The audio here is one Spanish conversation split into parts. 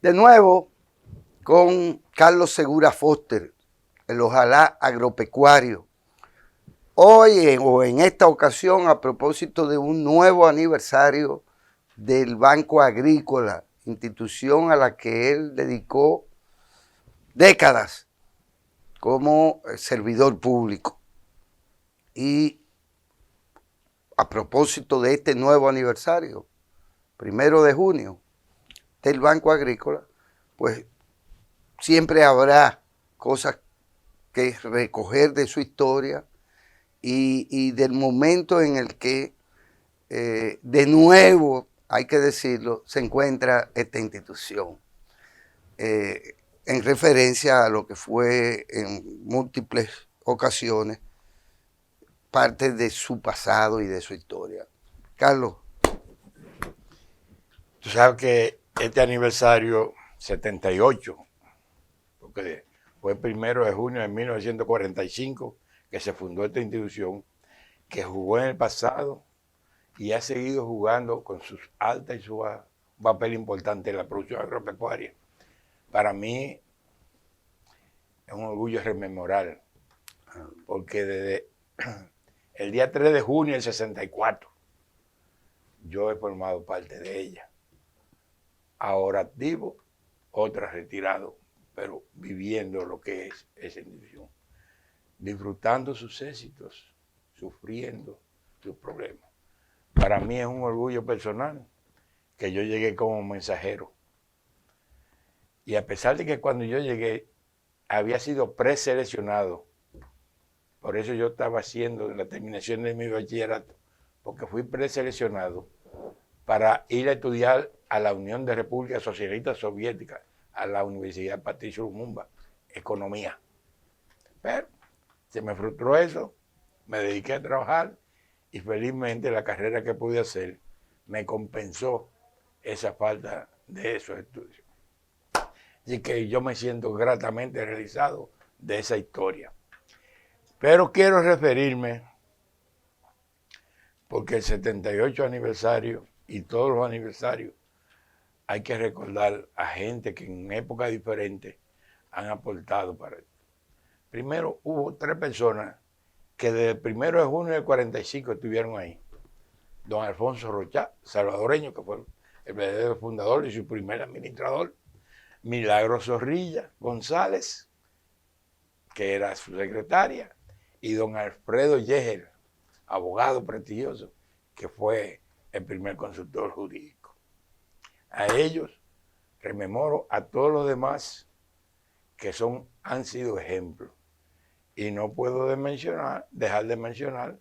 De nuevo, con Carlos Segura Foster, el Ojalá Agropecuario. Hoy o en esta ocasión, a propósito de un nuevo aniversario del Banco Agrícola, institución a la que él dedicó décadas como servidor público. Y a propósito de este nuevo aniversario, 1 de junio, del Banco Agrícola, pues siempre habrá cosas que recoger de su historia y del momento en el que, de nuevo, hay que decirlo, se encuentra esta institución. En referencia a lo que fue en múltiples ocasiones parte de su pasado y de su historia. Carlos. Tú sabes que este aniversario 78, porque fue el 1 de junio de 1945 que se fundó esta institución, que jugó en el pasado y ha seguido jugando con sus altas y su bajas un papel importante en la producción agropecuaria. Para mí es un orgullo rememorar, porque desde el día 3 de junio del 64 yo he formado parte de ella. Ahora activo, otra retirado, pero viviendo lo que es esa institución, disfrutando sus éxitos, sufriendo sus problemas. Para mí es un orgullo personal que yo llegué como mensajero. Y a pesar de que cuando yo llegué había sido preseleccionado, por eso yo estaba haciendo la terminación de mi bachillerato, porque fui preseleccionado para ir a estudiar a la Unión de Repúblicas Socialistas Soviéticas, a la Universidad Patricio Lumumba, economía. Pero se me frustró eso, me dediqué a trabajar y felizmente la carrera que pude hacer me compensó esa falta de esos estudios. Así que yo me siento gratamente realizado de esa historia. Pero quiero referirme, porque el 78 aniversario y todos los aniversarios hay que recordar a gente que en épocas diferentes han aportado para esto. Primero, hubo 3 personas que desde el 1 de junio del 45 estuvieron ahí. Don Alfonso Rocha, salvadoreño, que fue el verdadero fundador y su primer administrador. Milagro Zorrilla González, que era su secretaria. Y don Alfredo Yeger, abogado prestigioso, que fue el primer consultor jurídico. A ellos rememoro, a todos los demás que han sido ejemplos. Y no puedo dejar de mencionar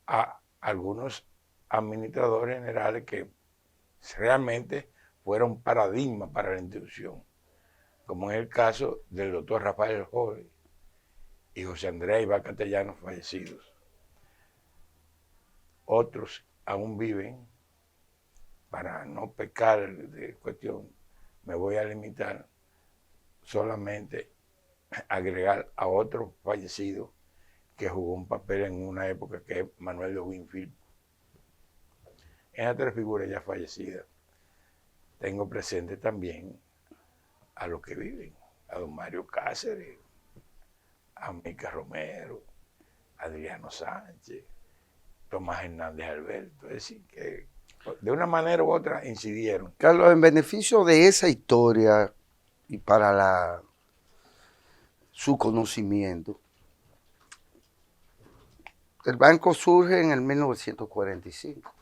a algunos administradores generales que realmente fueron paradigmas para la institución, como es el caso del doctor Rafael Joven y José Andrés Ibar Castellanos, fallecidos. Otros aún viven. Para no pecar de cuestión, me voy a limitar solamente a agregar a otro fallecido que jugó un papel en una época, que es Manuel de Winfield. Esas 3 figuras ya fallecidas. Tengo presente también a los que viven, a don Mario Cáceres, a Mica Romero, a Adriano Sánchez, Tomás Hernández Alberto. Es decir, que de una manera u otra incidieron. Carlos, en beneficio de esa historia y para su conocimiento, el banco surge en el 1945,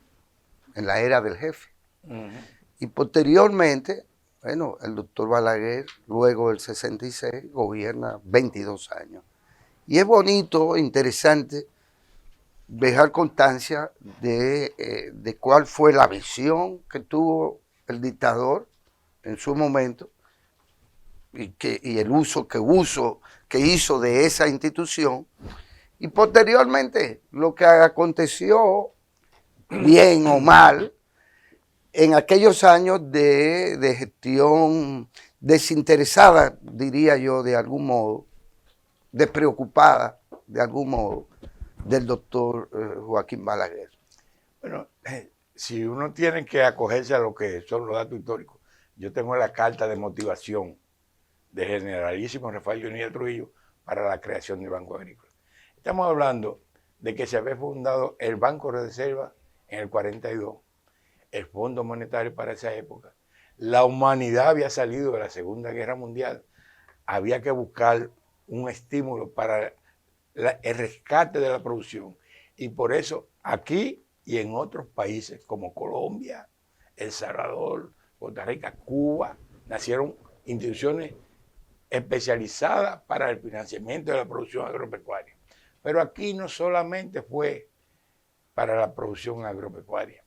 en la era del jefe. Y posteriormente, bueno, el doctor Balaguer, luego del 66, gobierna 22 años. Y es bonito, interesante, dejar constancia de cuál fue la visión que tuvo el dictador en su momento y el uso que hizo de esa institución, y posteriormente lo que aconteció, bien o mal, en aquellos años de gestión desinteresada, diría yo, de algún modo, despreocupada, de algún modo, del doctor Joaquín Balaguer. Bueno, si uno tiene que acogerse a lo que son los datos históricos, yo tengo la carta de motivación del generalísimo Rafael Leonidas Trujillo para la creación del Banco Agrícola. Estamos hablando de que se había fundado el Banco de Reserva en el 42, el Fondo Monetario para esa época. La humanidad había salido de la Segunda Guerra Mundial. Había que buscar un estímulo para el rescate de la producción. Y por eso aquí y en otros países como Colombia, El Salvador, Costa Rica, Cuba, nacieron instituciones especializadas para el financiamiento de la producción agropecuaria. Pero aquí no solamente fue para la producción agropecuaria.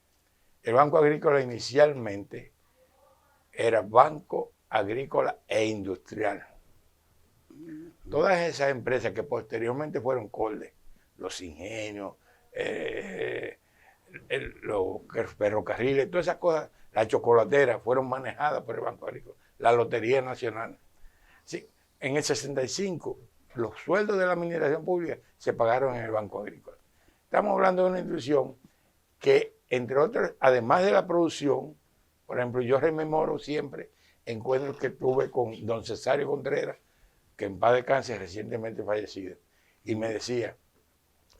El Banco Agrícola inicialmente era Banco Agrícola e Industrial. Todas esas empresas que posteriormente fueron Colde, los ingenios, los ferrocarriles, todas esas cosas, la chocolatera, fueron manejadas por el Banco Agrícola, la Lotería Nacional. Sí, en el 65, los sueldos de la administración pública se pagaron en el Banco Agrícola. Estamos hablando de una institución que, entre otras, además de la producción, por ejemplo, yo rememoro siempre encuentros que tuve con don Cesario Contreras, que en paz descanse, recientemente fallecido, y me decía,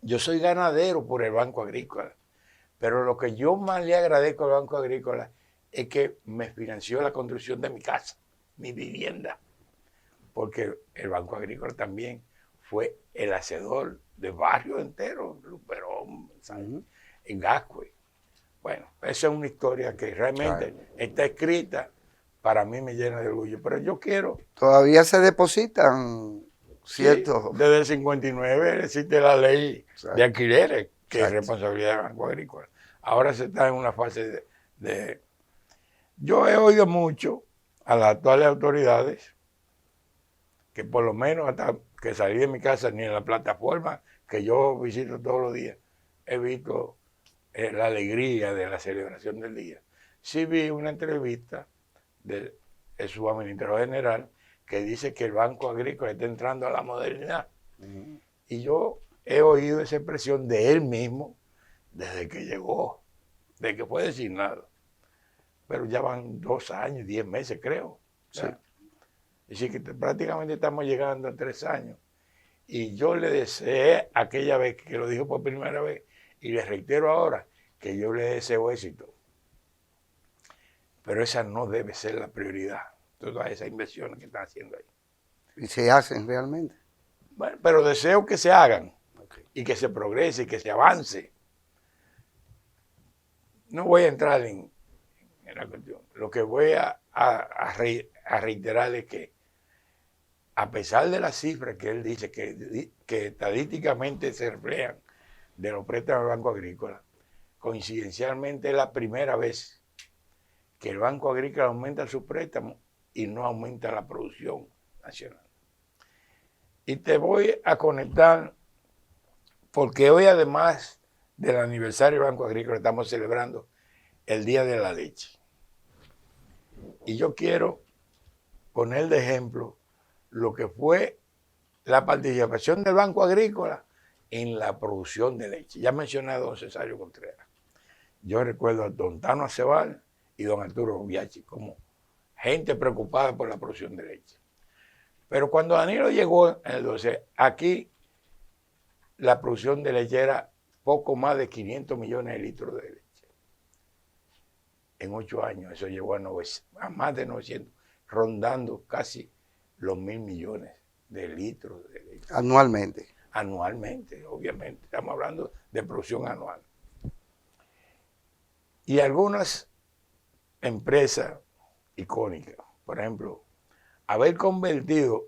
yo soy ganadero por el Banco Agrícola, pero lo que yo más le agradezco al Banco Agrícola es que me financió la construcción de mi casa, mi vivienda, porque el Banco Agrícola también fue el hacedor de barrios enteros, Luperón, en Gascue. Bueno, esa es una historia que realmente está escrita, para mí me llena de orgullo, pero yo quiero... Todavía se depositan, ¿cierto? Sí, desde el 59 existe la ley de alquileres, que es responsabilidad del Banco Agrícola. Ahora se está en una fase de... Yo he oído mucho a las actuales autoridades, que por lo menos hasta que salí de mi casa, ni en la plataforma que yo visito todos los días, he visto la alegría de la celebración del día. Sí vi una entrevista de su administrador general que dice que el Banco Agrícola está entrando a la modernidad. Y yo he oído esa expresión de él mismo desde que llegó, de que fue designado. Pero ya van 2 años, 10 meses, creo. Sí. Es decir, que prácticamente estamos llegando a 3 años. Y yo le deseé aquella vez que lo dijo por primera vez, y le reitero ahora, que yo le deseo éxito. Pero esa no debe ser la prioridad, todas esas inversiones que están haciendo ahí. ¿Y se hacen realmente? Bueno, pero deseo que se hagan, y que se progrese, y que se avance. No voy a entrar en la cuestión. Lo que voy a reiterar es que, a pesar de las cifras que él dice que estadísticamente se reflejan de los préstamos del Banco Agrícola, coincidencialmente es la primera vez que el Banco Agrícola aumenta sus préstamos y no aumenta la producción nacional. Y te voy a conectar, porque hoy, además del aniversario del Banco Agrícola, estamos celebrando el Día de la Leche. Y yo quiero poner de ejemplo lo que fue la participación del Banco Agrícola en la producción de leche. Ya mencioné a don Cesario Contreras. Yo recuerdo a don Tano Aceval y don Arturo Biachi como gente preocupada por la producción de leche. Pero cuando Danilo llegó en el 12, aquí la producción de leche era poco más de 500 millones de litros de leche. En 8 años eso llegó a más de 900, rondando casi los 1.000 millones de litros de leche. Anualmente. Anualmente, obviamente. Estamos hablando de producción anual. Y algunas empresas icónicas, por ejemplo, haber convertido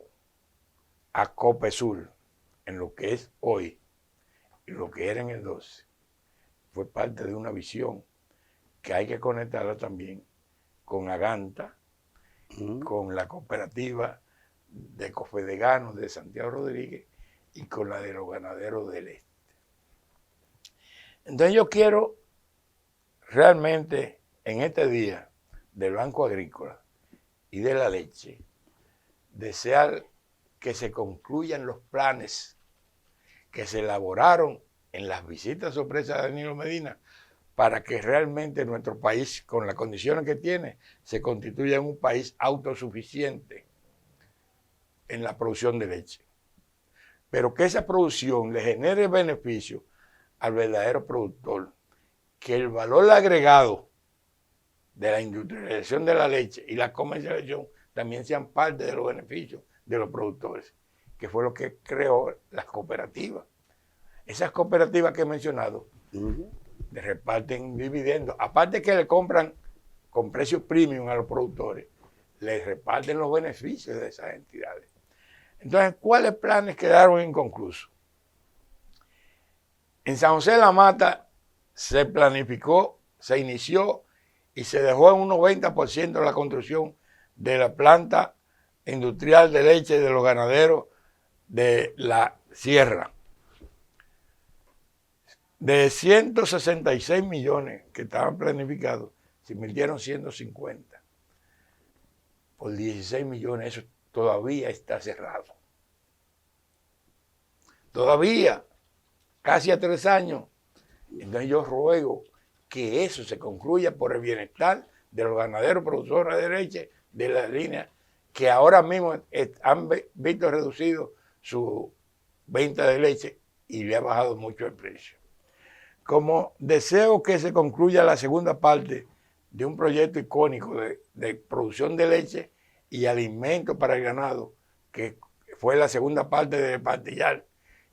a Copesur en lo que es hoy y lo que era en el 12, fue parte de una visión que hay que conectarla también con Aganta, con la cooperativa de Cofedeganos de Santiago Rodríguez y con la de los ganaderos del Este. Entonces yo quiero realmente en este día del Banco Agrícola y de la leche desear que se concluyan los planes que se elaboraron en las visitas sorpresas de Danilo Medina para que realmente nuestro país, con las condiciones que tiene, se constituya en un país autosuficiente en la producción de leche. Pero que esa producción le genere beneficio al verdadero productor, que el valor agregado de la industrialización de la leche y la comercialización también sean parte de los beneficios de los productores, que fue lo que creó las cooperativas. Esas cooperativas que he mencionado le reparten dividendos, aparte que le compran con precios premium a los productores, les reparten los beneficios de esas entidades. Entonces, ¿cuáles planes quedaron inconclusos? En San José de la Mata se planificó, se inició y se dejó en un 90% la construcción de la planta industrial de leche de los ganaderos de la Sierra. De 166 millones que estaban planificados, se invirtieron 150. Por 16 millones, eso todavía está cerrado. Todavía, casi a 3 años. Entonces yo ruego que eso se concluya por el bienestar de los ganaderos productores de leche de la línea que ahora mismo han visto reducido su venta de leche y le ha bajado mucho el precio. Como deseo que se concluya la segunda parte de un proyecto icónico de producción de leche y alimentos para el ganado, que fue la segunda parte de Pastillar,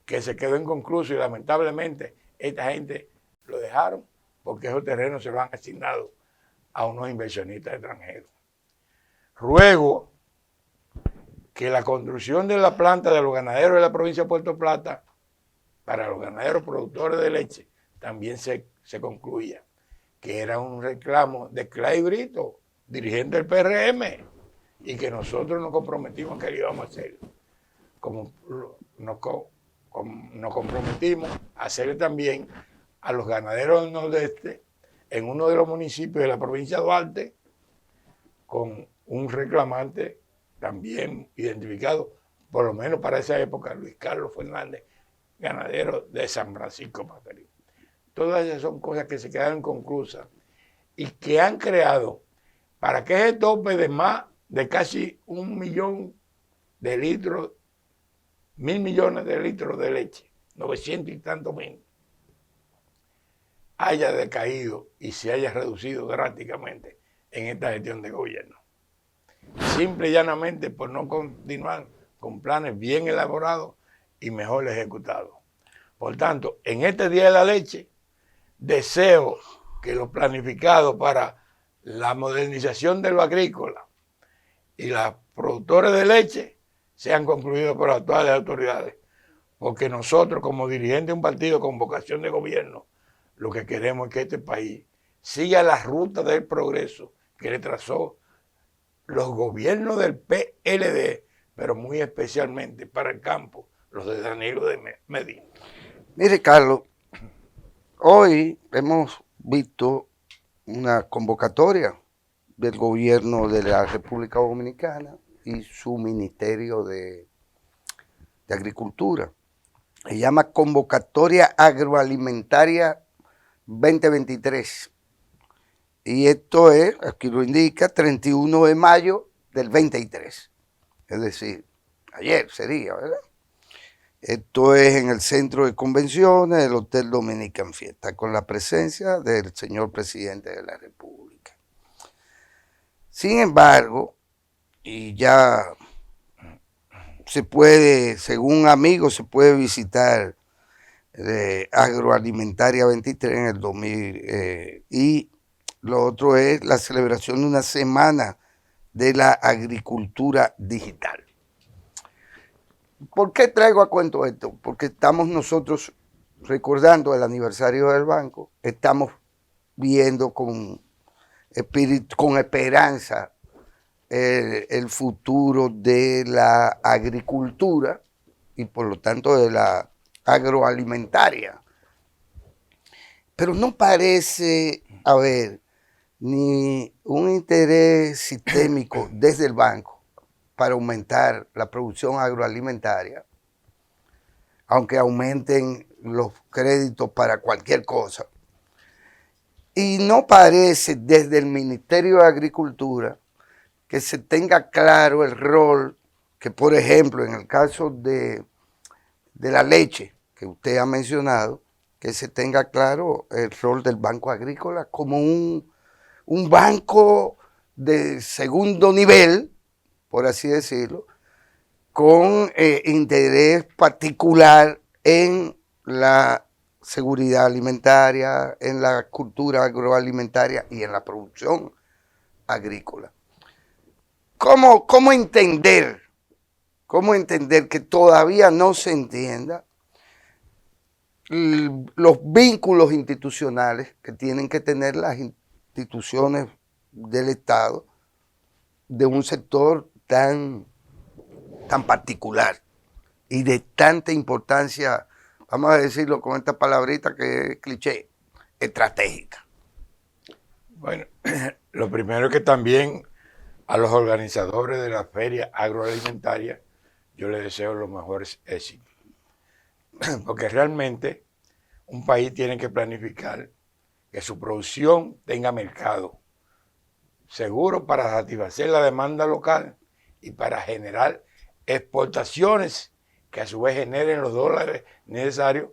que se quedó inconcluso y lamentablemente esta gente lo dejaron porque esos terrenos se lo han asignado a unos inversionistas extranjeros. Ruego que la construcción de la planta de los ganaderos de la provincia de Puerto Plata para los ganaderos productores de leche también se concluya, que era un reclamo de Clay Brito, dirigente del PRM, y que nosotros nos comprometimos que lo íbamos a hacer. Como nos comprometimos a hacerle también a los ganaderos del Nordeste en uno de los municipios de la provincia de Duarte, con un reclamante también identificado, por lo menos para esa época, Luis Carlos Fernández, ganadero de San Francisco Macorís. Todas esas son cosas que se quedaron inconclusas y que han creado para que ese tope de más de casi 1 millón de litros, 1.000 millones de litros de leche, 900 y tantos mil, haya decaído y se haya reducido drásticamente en esta gestión de gobierno. Simple y llanamente por no continuar con planes bien elaborados y mejor ejecutados. Por tanto, en este Día de la Leche, deseo que lo planificado para la modernización de lo agrícola y los productores de leche sean concluidos por las actuales autoridades. Porque nosotros, como dirigentes de un partido con vocación de gobierno, lo que queremos es que este país siga la ruta del progreso que le trazó los gobiernos del PLD, pero muy especialmente para el campo, los de Danilo de Medina. Mire, Carlos, hoy hemos visto una convocatoria del gobierno de la República Dominicana y su Ministerio de Agricultura. Se llama Convocatoria Agroalimentaria 2023. Y esto es, aquí lo indica, 31 de mayo del 23. Es decir, ayer sería, ¿verdad? Esto es en el Centro de Convenciones del Hotel Dominican Fiesta, con la presencia del señor presidente de la República. Sin embargo, y ya se puede, según amigos, se puede visitar Agroalimentaria 23 en el 2000, y lo otro es la celebración de una semana de la agricultura digital. ¿Por qué traigo a cuento esto? Porque estamos nosotros recordando el aniversario del banco, estamos viendo con esperanza el futuro de la agricultura y por lo tanto de la agroalimentaria. Pero no parece haber ni un interés sistémico desde el banco para aumentar la producción agroalimentaria, aunque aumenten los créditos para cualquier cosa. Y no parece desde el Ministerio de Agricultura que se tenga claro el rol que, por ejemplo, en el caso de la leche que usted ha mencionado, que se tenga claro el rol del Banco Agrícola como un banco de segundo nivel, por así decirlo, con interés particular en la seguridad alimentaria, en la cultura agroalimentaria y en la producción agrícola. ¿Cómo entender que todavía no se entienda los vínculos institucionales que tienen que tener las instituciones del Estado de un sector tan particular y de tanta importancia, vamos a decirlo con esta palabrita que es cliché, estratégica? Bueno, lo primero es que también a los organizadores de la feria agroalimentaria yo les deseo los mejores éxitos. Porque realmente un país tiene que planificar que su producción tenga mercado seguro para satisfacer la demanda local y para generar exportaciones que a su vez generen los dólares necesarios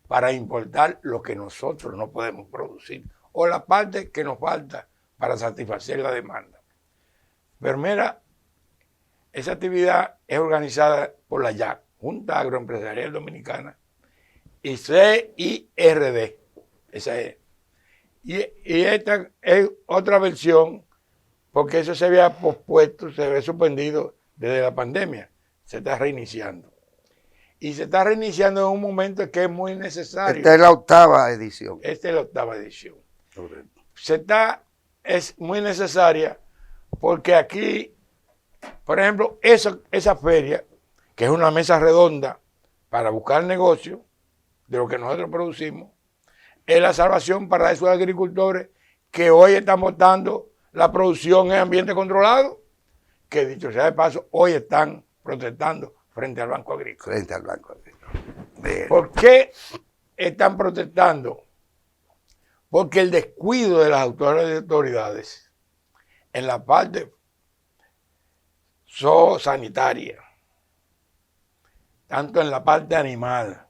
para importar lo que nosotros no podemos producir o la parte que nos falta para satisfacer la demanda. Pero mira, esa actividad es organizada por la JAC, Junta Agroempresarial Dominicana, y CIRD. Esa es. Y esta es otra versión, porque eso se había pospuesto, se había suspendido desde la pandemia. Se está reiniciando. Y se está reiniciando en un momento que es muy necesario. Esta es la 8ª edición. Esta es la 8ª edición. Es muy necesaria porque aquí, por ejemplo, esa feria, que es una mesa redonda para buscar negocio de lo que nosotros producimos, es la salvación para esos agricultores que hoy están votando la producción en ambiente controlado, que dicho sea de paso, hoy están protestando frente al Banco Agrícola. Frente al Banco Agrícola. ¿Por qué están protestando? Porque el descuido de las autoridades en la parte sanitaria, tanto en la parte animal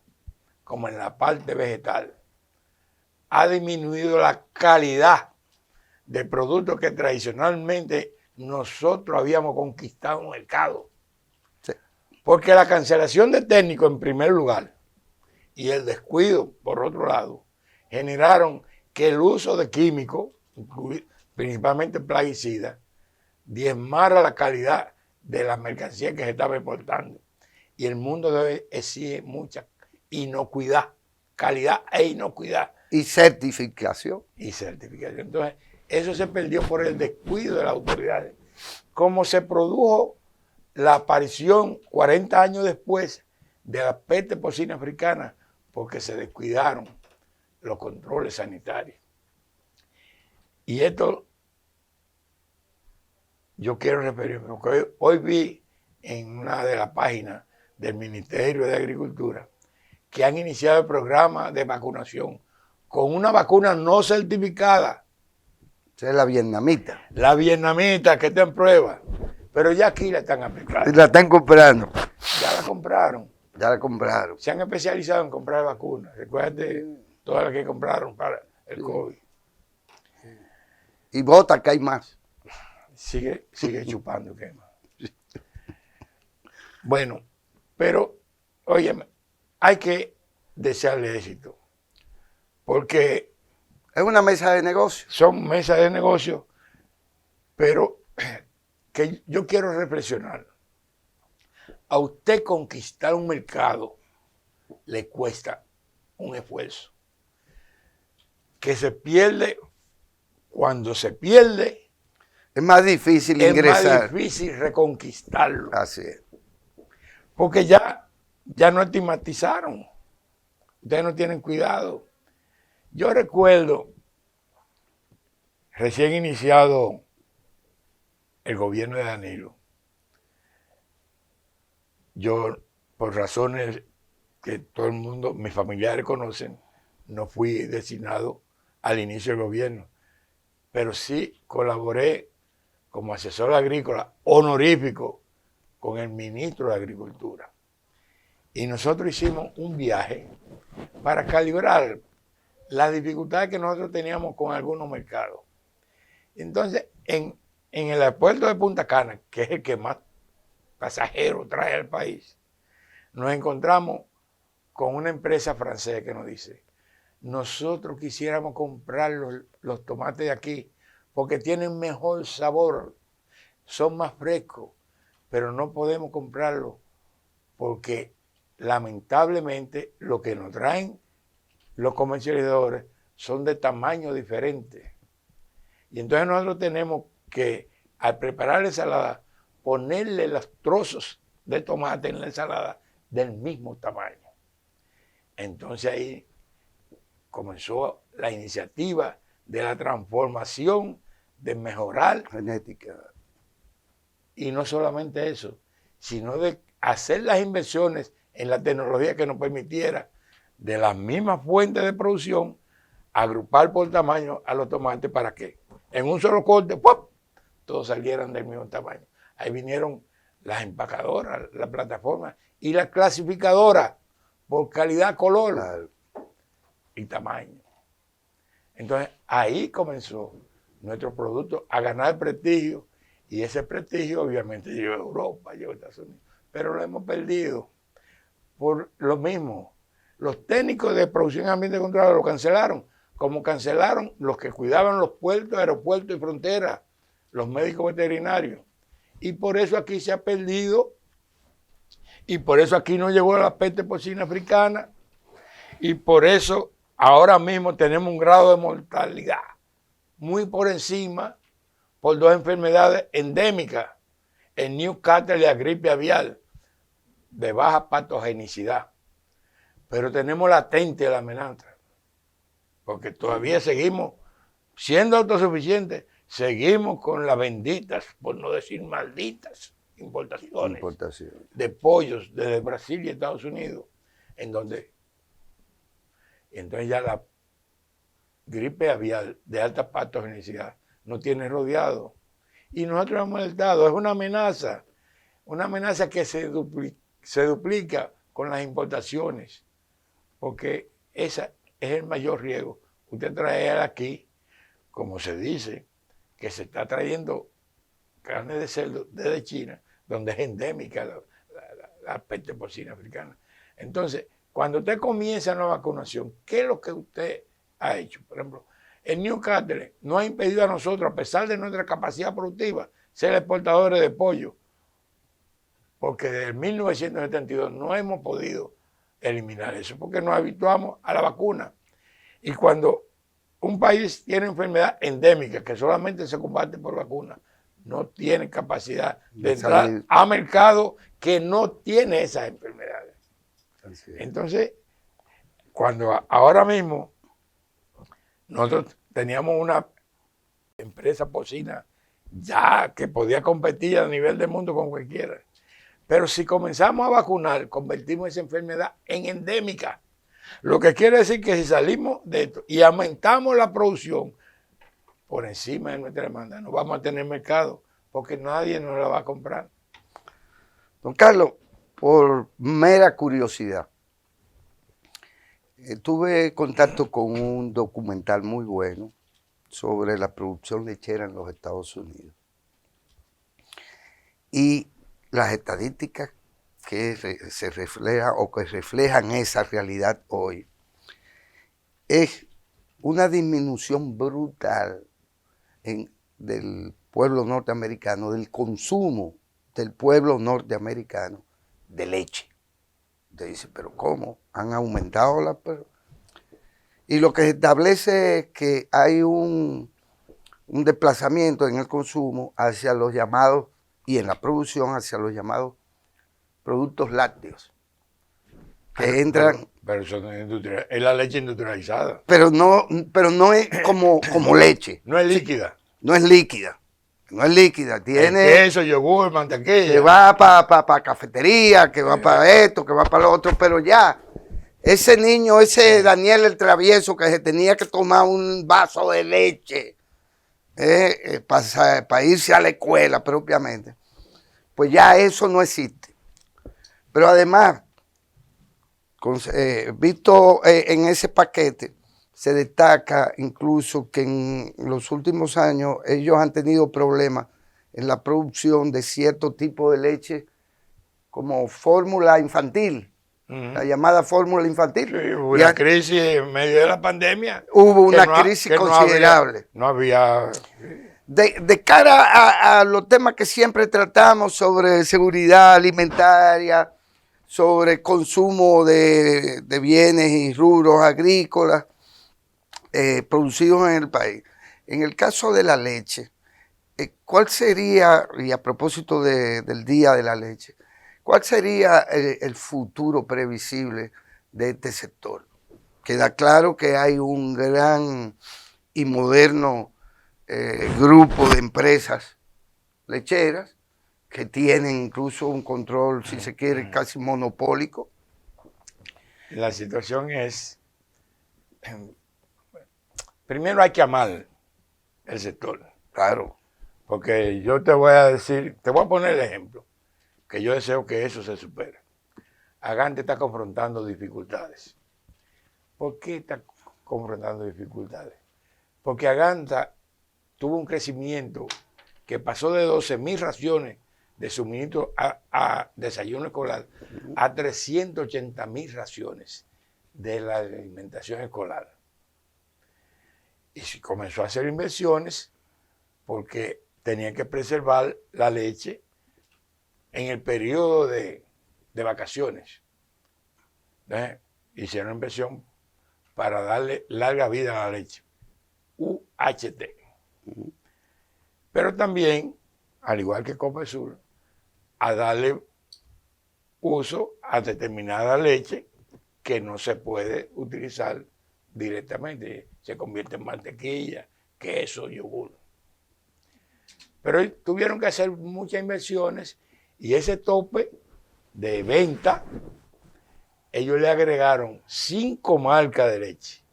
como en la parte vegetal, ha disminuido la calidad de productos que tradicionalmente nosotros habíamos conquistado en el mercado. Sí. Porque la cancelación de técnicos en primer lugar y el descuido por otro lado generaron que el uso de químicos, principalmente plaguicidas, diezmara la calidad de las mercancías que se estaban exportando. Y el mundo debe exigir mucha inocuidad, calidad e inocuidad. Y certificación. Y certificación. Entonces, eso se perdió por el descuido de las autoridades. Como se produjo la aparición 40 años después de la peste porcina africana, porque se descuidaron los controles sanitarios. Y esto yo quiero referirme, porque hoy vi en una de las páginas del Ministerio de Agricultura que han iniciado el programa de vacunación con una vacuna no certificada. Esa es la vietnamita. La vietnamita que está en prueba. Pero ya aquí la están aplicando. La están comprando. Ya la compraron. Ya la compraron. Se han especializado en comprar vacunas. Recuerde todas las que compraron para el COVID. Y vota que hay más. Sigue chupando, ¿qué más? Bueno, pero, óyeme, hay que desearle éxito. Porque es una mesa de negocios. Son mesas de negocios, pero que yo quiero reflexionar. A usted conquistar un mercado le cuesta un esfuerzo. Que se pierde, cuando se pierde, es más difícil ingresar. Es más difícil reconquistarlo. Así es. Porque ya no estigmatizaron. Ustedes no tienen cuidado. Yo recuerdo, recién iniciado el gobierno de Danilo, yo, por razones que todo el mundo, mis familiares conocen, no fui designado al inicio del gobierno, pero sí colaboré como asesor agrícola honorífico con el ministro de Agricultura. Y nosotros hicimos un viaje para calibrar las dificultades que nosotros teníamos con algunos mercados. Entonces, en el aeropuerto de Punta Cana, que es el que más pasajeros trae al país, nos encontramos con una empresa francesa que nos dice: nosotros quisiéramos comprar los tomates de aquí porque tienen mejor sabor, son más frescos, pero no podemos comprarlos porque lamentablemente lo que nos traen los comercializadores son de tamaño diferente. Y entonces nosotros tenemos que, al preparar la ensalada, ponerle los trozos de tomate en la ensalada del mismo tamaño. Entonces ahí comenzó la iniciativa de la transformación, de mejorar Genética. Y no solamente eso, sino de hacer las inversiones en la tecnología que nos permitiera, de las mismas fuentes de producción, agrupar por tamaño a los tomates para que en un solo corte, ¡pum!, todos salieran del mismo tamaño. Ahí vinieron las empacadoras, la plataforma y la clasificadora por calidad, color, Claro. y tamaño. Entonces ahí comenzó nuestro producto a ganar prestigio, y ese prestigio obviamente llegó a Europa, llegó a Estados Unidos, pero lo hemos perdido por lo mismo. Los técnicos de producción en ambiente controlado lo cancelaron, como cancelaron los que cuidaban los puertos, aeropuertos y fronteras, los médicos veterinarios. Y por eso aquí se ha perdido, y por eso aquí no llegó la peste porcina africana, y por eso ahora mismo tenemos un grado de mortalidad muy por encima por dos enfermedades endémicas, el Newcastle y la gripe aviar, de baja patogenicidad. Pero tenemos latente la amenaza, porque todavía seguimos siendo autosuficientes, seguimos con las benditas, por no decir malditas, importaciones de pollos desde Brasil y Estados Unidos, en donde entonces ya la gripe aviar de alta patogenicidad no tiene rodeado. Y nosotros hemos alertado, es una amenaza que se duplica con las importaciones, porque ese es el mayor riesgo. Usted trae aquí, como se dice, que se está trayendo carne de cerdo desde China, donde es endémica la peste porcina africana. Entonces, cuando usted comienza una vacunación, ¿qué es lo que usted ha hecho? Por ejemplo, el Newcastle no ha impedido a nosotros, a pesar de nuestra capacidad productiva, ser exportadores de pollo, porque desde 1972 no hemos podido eliminar eso, porque nos habituamos a la vacuna. Y cuando un país tiene enfermedad endémica que solamente se combate por vacuna, no tiene capacidad de entrar a mercado que no tiene esas enfermedades. Entonces, cuando ahora mismo nosotros teníamos una empresa porcina ya que podía competir a nivel del mundo con cualquiera, pero si comenzamos a vacunar, convertimos esa enfermedad en endémica. Lo que quiere decir que si salimos de esto y aumentamos la producción por encima de nuestra demanda, no vamos a tener mercado porque nadie nos la va a comprar. Don Carlos, por mera curiosidad, tuve contacto con un documental muy bueno sobre la producción lechera en los Estados Unidos. Y las estadísticas que se reflejan o que reflejan esa realidad hoy es una disminución brutal del pueblo norteamericano, del consumo del pueblo norteamericano de leche. Usted dice, pero ¿cómo? Han aumentado las... Y lo que se establece es que hay un desplazamiento en el consumo hacia los llamados, y en la producción hacia los llamados productos lácteos, que entran... Pero eso no es industrial, es la leche industrializada. Pero no es como leche. No es líquida. No es líquida. No es líquida. Tiene... El queso, yogur, mantequilla. Que va para cafetería, que va para esto, que va para lo otro, pero ya Ese niño, ese Daniel el travieso que se tenía que tomar un vaso de leche para irse a la escuela propiamente, pues ya eso no existe. Pero además, visto en ese paquete, se destaca incluso que en los últimos años ellos han tenido problemas en la producción de cierto tipo de leche como fórmula infantil, la llamada fórmula infantil. Sí, hubo una crisis en medio de la pandemia. Hubo una crisis considerable. No había. De cara a los temas que siempre tratamos sobre seguridad alimentaria, sobre consumo de bienes y rubros agrícolas producidos en el país. En el caso de la leche, ¿cuál sería, y a propósito del Día de la Leche, cuál sería el futuro previsible de este sector? Queda claro que hay un gran y moderno grupo de empresas lecheras que tienen incluso un control, si se quiere, casi monopólico. La situación es, primero hay que amar el sector. Claro. Porque yo te voy a decir, te voy a poner el ejemplo, que yo deseo que eso se supere. Agante está confrontando dificultades. ¿Por qué está confrontando dificultades? Porque Aganta tuvo un crecimiento que pasó de 12.000 raciones de suministro a desayuno escolar a 380.000 raciones de la alimentación escolar. Y comenzó a hacer inversiones porque tenían que preservar la leche en el periodo de vacaciones. Hicieron inversión para darle larga vida a la leche, UHT. Pero también, al igual que Copesur, a darle uso a determinada leche que no se puede utilizar directamente. Se convierte en mantequilla, queso, yogur. Pero tuvieron que hacer muchas inversiones y ese tope de venta, ellos le agregaron 5 marcas de leche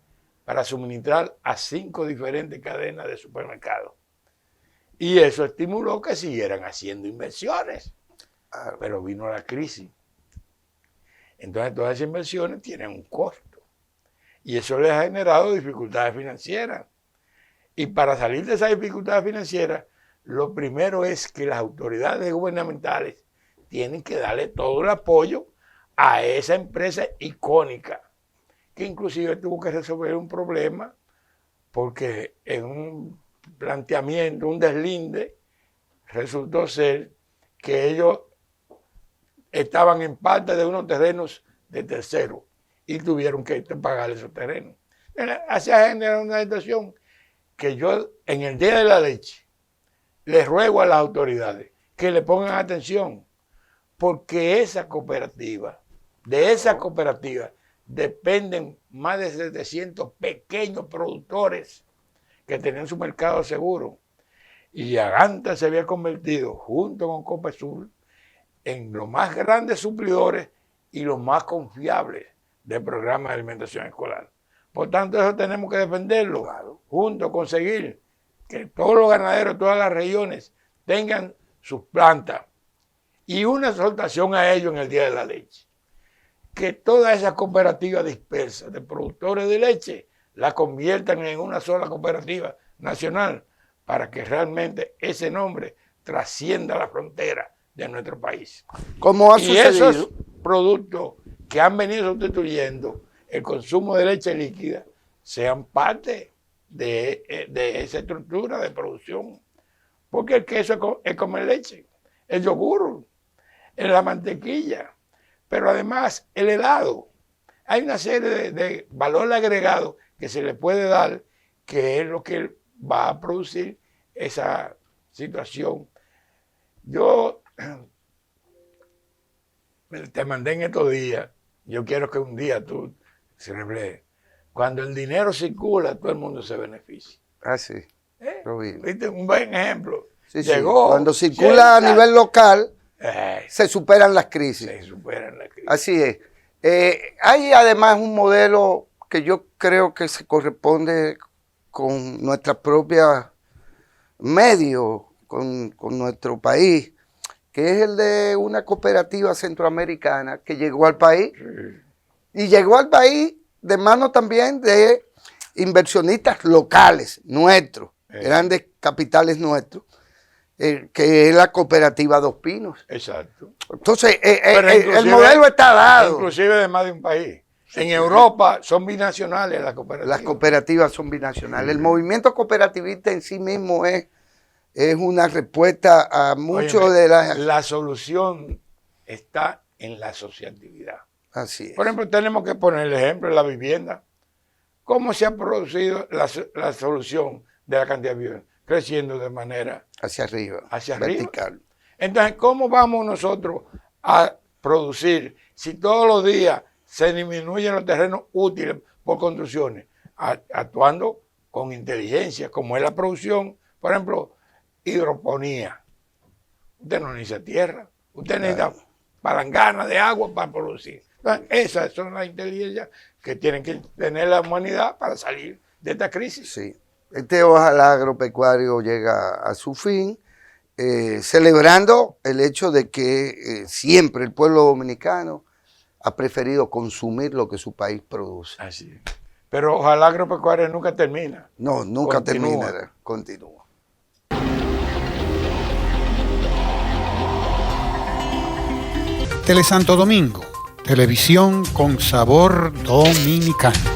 para suministrar a 5 diferentes cadenas de supermercados. Y eso estimuló que siguieran haciendo inversiones. Pero vino la crisis. Entonces todas esas inversiones tienen un costo. Y eso les ha generado dificultades financieras. Y para salir de esas dificultades financieras, lo primero es que las autoridades gubernamentales tienen que darle todo el apoyo a esa empresa icónica, que inclusive tuvo que resolver un problema porque en un planteamiento, un deslinde, resultó ser que ellos estaban en parte de unos terrenos de terceros y tuvieron que pagar esos terrenos. Así ha generado una situación que yo en el Día de la Leche les ruego a las autoridades que le pongan atención, porque de esa cooperativa dependen más de 700 pequeños productores que tenían su mercado seguro. Y Aganta se había convertido, junto con Copesur, en los más grandes suplidores y los más confiables del programa de alimentación escolar. Por tanto, eso tenemos que defenderlo, junto, conseguir que todos los ganaderos, todas las regiones tengan sus plantas y una exhortación a ellos en el Día de la Leche. Que todas esas cooperativas dispersas de productores de leche la conviertan en una sola cooperativa nacional para que realmente ese nombre trascienda la frontera de nuestro país. ¿Cómo ha y sucedido? Esos productos que han venido sustituyendo el consumo de leche líquida sean parte de esa estructura de producción. Porque el queso es comer leche, el yogur, la mantequilla, pero además el helado. Hay una serie de valor agregado que se le puede dar, que es lo que va a producir esa situación. Yo te mandé en estos días, yo quiero que un día tú se refleje. Cuando el dinero circula, todo el mundo se beneficia. Ah, sí. ¿Viste? Un buen ejemplo. Sí, Llegó, sí. Cuando circula a nivel local, se superan las crisis. Se superan las crisis. Así es. Hay además un modelo que yo creo que se corresponde con nuestra propia medio, con nuestro país, que es el de una cooperativa centroamericana que llegó al país, y llegó al país de mano también de inversionistas locales, nuestros, grandes capitales nuestros, que es la cooperativa Dos Pinos. Exacto. Entonces, el modelo está dado. Inclusive de más de un país. En Europa son binacionales las cooperativas. Las cooperativas son binacionales. El movimiento cooperativista en sí mismo es una respuesta a mucho de las... La solución está en la asociatividad. Así es. Por ejemplo, tenemos que poner el ejemplo de la vivienda. ¿Cómo se ha producido la solución de la cantidad de viviendas? Creciendo de manera... Hacia arriba. Hacia vertical. arriba. Entonces, ¿cómo vamos nosotros a producir si todos los días se disminuyen los terrenos útiles por construcciones? Actuando con inteligencia, como es la producción, por ejemplo, hidroponía. Usted no necesita tierra, usted necesita palangana de agua para producir. Entonces, esas son las inteligencias que tienen que tener la humanidad para salir de esta crisis. Sí. Ojalá agropecuario llega a su fin, celebrando el hecho de que siempre el pueblo dominicano ha preferido consumir lo que su país produce. Así es. Pero ojalá agropecuario nunca termina. No, nunca terminará. Continúa. Telesanto Domingo, televisión con sabor dominicano.